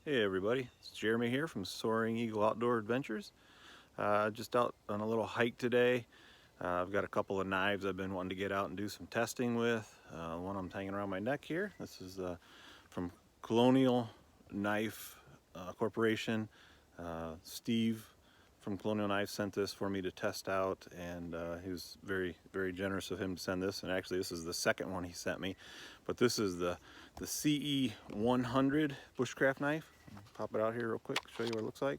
Hey everybody, it's Jeremy here from Soaring Eagle Outdoor Adventures. Just out on a little hike today. I've got a couple of knives I've been wanting to get out and do some testing with. One I'm hanging around my neck here. This is from Colonial Knife Corporation. Steve from Colonial Knife sent this for me to test out, and he was very generous of him to send this. And actually this is the second one he sent me, but this is the CE 100 bushcraft knife. Pop it out here real quick, show you what it looks like.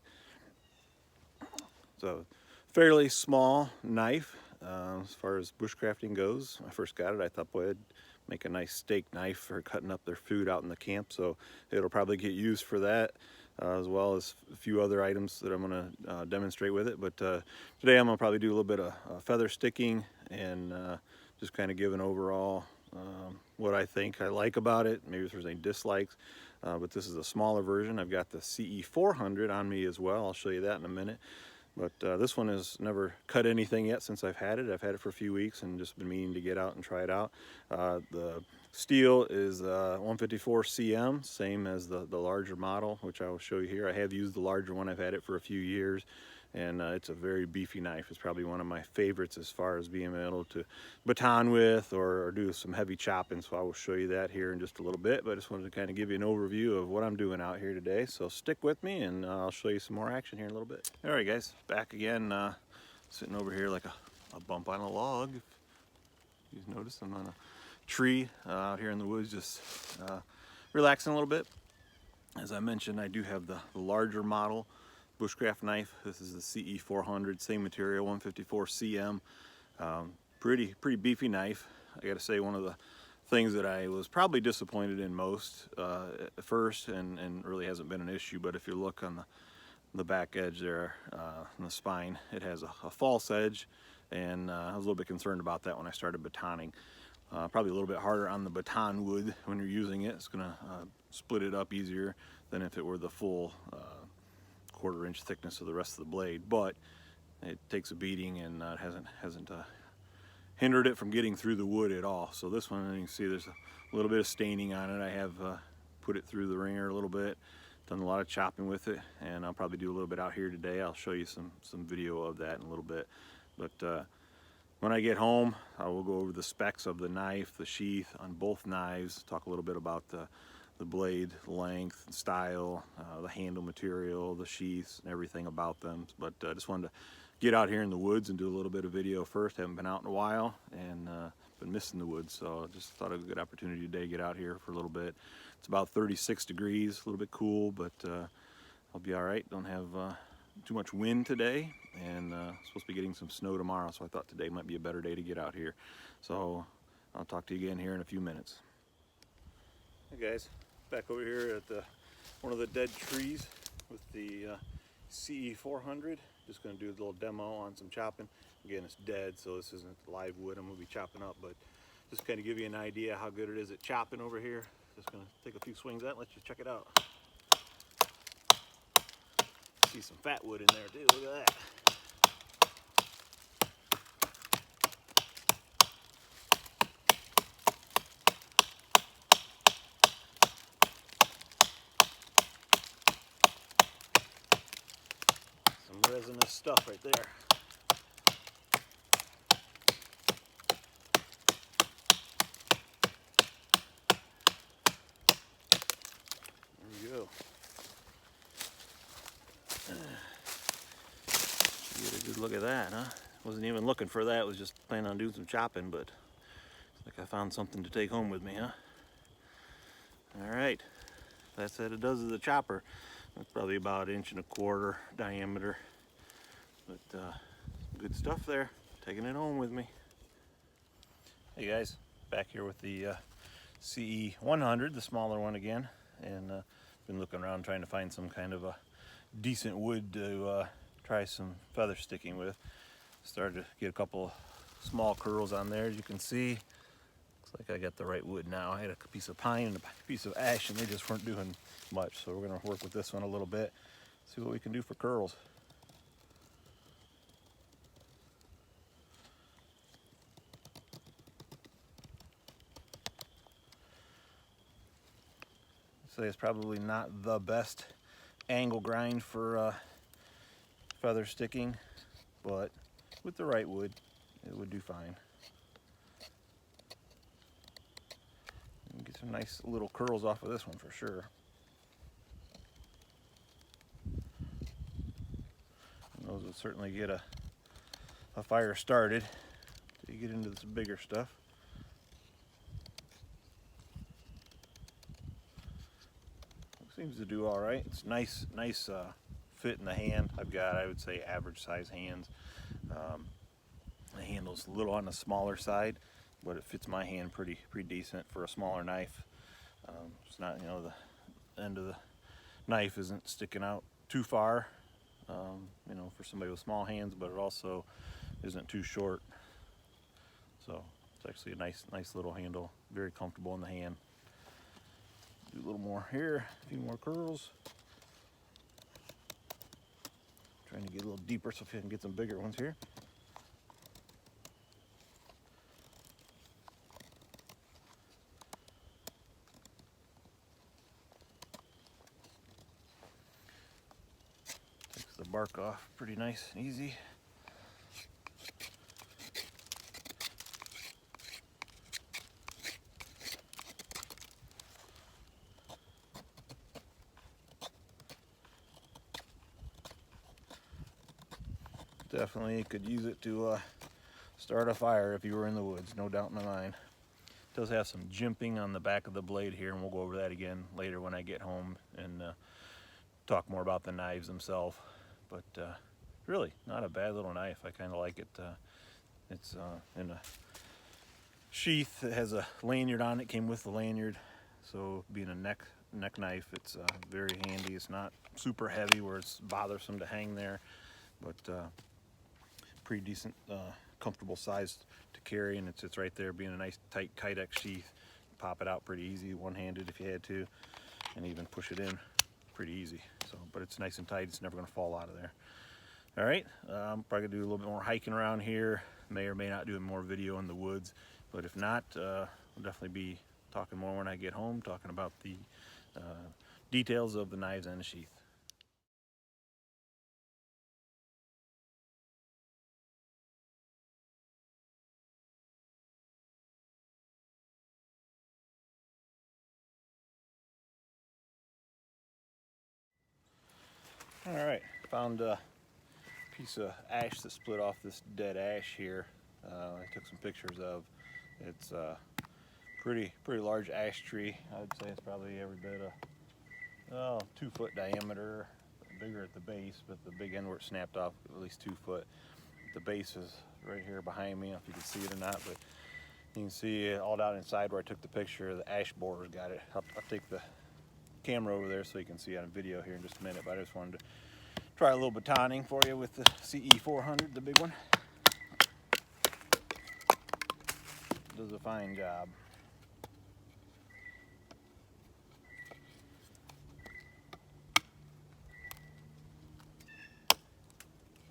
It's a fairly small knife as far as bushcrafting goes. When I first got it, I thought, boy, it'd make a nice steak knife for cutting up their food out in the camp, so it'll probably get used for that, as well as a few other items that I'm going to demonstrate with it. But today I'm going to probably do a little bit of feather sticking and just kind of give an overall what I think I like about it, maybe if there's any dislikes. But this is a smaller version. I've got the CE 400 on me as well. I'll show you that in a minute. But this one has never cut anything yet since I've had it. I've had it for a few weeks and just been meaning to get out and try it out. The steel is 154 cm, same as the larger model, which I will show you here. I have used the larger one. I've had it for a few years, and it's a very beefy knife. It's probably one of my favorites as far as being able to baton with or do some heavy chopping, so I will show you that here in just a little bit. But I just wanted to kind of give you an overview of what I'm doing out here today, so stick with me and I'll show you some more action here in a little bit. All right guys, back again, sitting over here like a bump on a log. If you've noticed, I'm on a tree out here in the woods, just relaxing a little bit. As I mentioned, I do have the larger model bushcraft knife. This is the CE 400, same material, 154 cm. Pretty beefy knife. I gotta say, one of the things that I was probably disappointed in most at first, and really hasn't been an issue, but if you look on the back edge there, on the spine, it has a false edge, and I was a little bit concerned about that when I started batoning. Probably a little bit harder on the baton wood when you're using it. It's gonna split it up easier than if it were the full 1/4 inch thickness of the rest of the blade, but it takes a beating, and it hasn't hindered it from getting through the wood at all. So this one, you can see there's a little bit of staining on it. I have put it through the ringer a little bit, done a lot of chopping with it, and I'll probably do a little bit out here today. I'll show you some video of that in a little bit. But when I get home, I will go over the specs of the knife, the sheath on both knives, talk a little bit about the blade length, style, the handle material, the sheaths, and everything about them. But I just wanted to get out here in the woods and do a little bit of video first. Haven't been out in a while, and been missing the woods, so I just thought it was a good opportunity today to get out here for a little bit. It's about 36 degrees, a little bit cool, but I'll be all right. Don't have too much wind today, and supposed to be getting some snow tomorrow, so I thought today might be a better day to get out here. So I'll talk to you again here in a few minutes. Hey guys, back over here at one of the dead trees with the CE 400. Just going to do a little demo on some chopping. Again, it's dead, so this isn't live wood I'm going to be chopping up, but just kind of give you an idea how good it is at chopping over here. Just going to take a few swings at it and let you check it out. See some fat wood in there too, look at that. Some resinous stuff right there. There we go. Get a good look at that, huh? Wasn't even looking for that, was just planning on doing some chopping, but it's like I found something to take home with me, huh? Alright, that's what it does as a chopper. It's probably about 1.25 inch diameter, but good stuff there. Taking it home with me. Hey guys, back here with the CE 100, the smaller one again, and been looking around trying to find some kind of a decent wood to try some feather sticking with. Started to get a couple small curls on there, as you can see. Looks like I got the right wood now. I had a piece of pine and a piece of ash, and they just weren't doing much, so we're going to work with this one a little bit, see what we can do for curls. say it's probably not the best angle grind for feather sticking, but with the right wood, it would do fine. You can get some nice little curls off of this one for sure. And those would certainly get a fire started till you get into this bigger stuff. Seems to do all right. It's nice fit in the hand. I've got, I would say, average size hands. The handle's a little on the smaller side, but it fits my hand pretty decent for a smaller knife. It's not, you know, the end of the knife isn't sticking out too far, you know, for somebody with small hands, but it also isn't too short. So it's actually a nice little handle, very comfortable in the hand. Do a little more here, a few more curls. Trying to get a little deeper so I can get some bigger ones here. Takes the bark off pretty nice and easy. Definitely could use it to start a fire if you were in the woods, no doubt in my mind. It does have some jimping on the back of the blade here, and we'll go over that again later when I get home and talk more about the knives themselves. But really, not a bad little knife. I kind of like it. It's in a sheath. It has a lanyard on it, came with the lanyard. So being a neck knife, it's very handy. It's not super heavy where it's bothersome to hang there, but pretty decent, comfortable size to carry, and it's right there, being a nice tight Kydex sheath. Pop it out pretty easy, one-handed if you had to, and even push it in pretty easy. So, but it's nice and tight. It's never going to fall out of there. All right, I'm probably gonna do a little bit more hiking around here. May or may not do more video in the woods, but if not, I'll definitely be talking more when I get home, talking about the details of the knives and the sheath. All right, found a piece of ash that split off this dead ash here. I took some pictures of. It's a pretty large ash tree. I would say it's probably every bit of 2 foot diameter, bigger at the base, but the big end where it snapped off at least 2 foot. The base is right here behind me. I don't know if you can see it or not, but you can see it all down inside where I took the picture. The ash borer's got it. I'll take the camera over there so you can see on video here in just a minute, but I just wanted to try a little batoning for you with the CE 400, the big one. Does a fine job.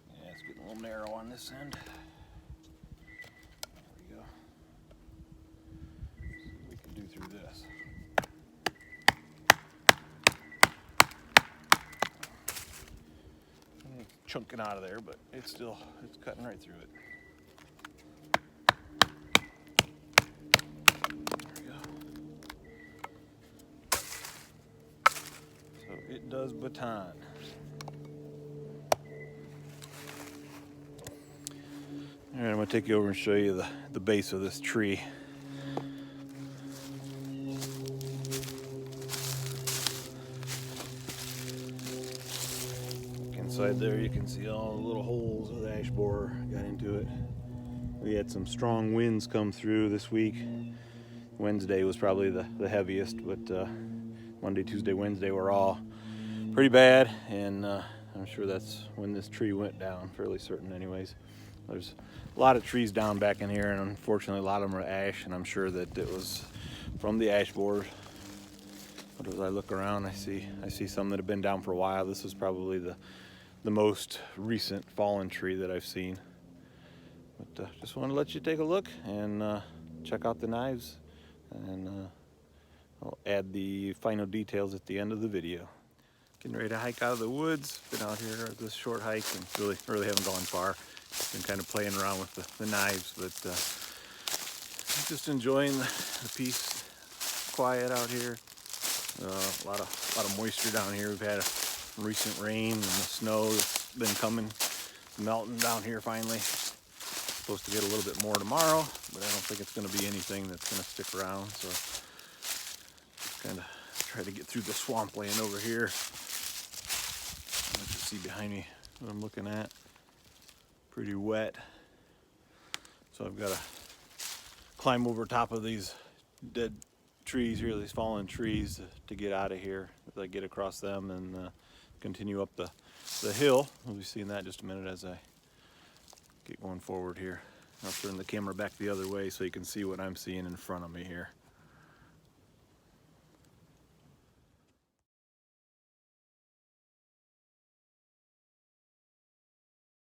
Yeah, it's getting a little narrow on this end. There we go. See what we can do through this. Chunking out of there, but it's cutting right through it. There we go. So it does baton. All right, I'm gonna take you over and show you the base of this tree. Inside there you can see all the little holes where the ash borer got into it. We had some strong winds come through this week. Wednesday was probably the heaviest, but Monday, Tuesday, Wednesday were all pretty bad, and I'm sure that's when this tree went down, fairly certain anyways. There's a lot of trees down back in here, and unfortunately a lot of them are ash, and I'm sure that it was from the ash borer. But as I look around, I see some that have been down for a while. This is probably the most recent fallen tree that I've seen. But just want to let you take a look and check out the knives, and I'll add the final details at the end of the video. Getting ready to hike out of the woods. Been out here at this short hike and really haven't gone far. Been kind of playing around with the knives, but just enjoying the peace, quiet out here. A lot of moisture down here. We've had a recent rain and the snow that's been coming, melting down here finally. Supposed to get a little bit more tomorrow, but I don't think it's going to be anything that's going to stick around. So just kind of try to get through the swampland over here. What you see behind me, what I'm looking at, pretty wet. So I've got to climb over top of these dead trees here, these fallen trees, to get out of here. As I get across them and continue up the hill. We'll be seeing that in just a minute as I get going forward here. I'll turn the camera back the other way so you can see what I'm seeing in front of me here.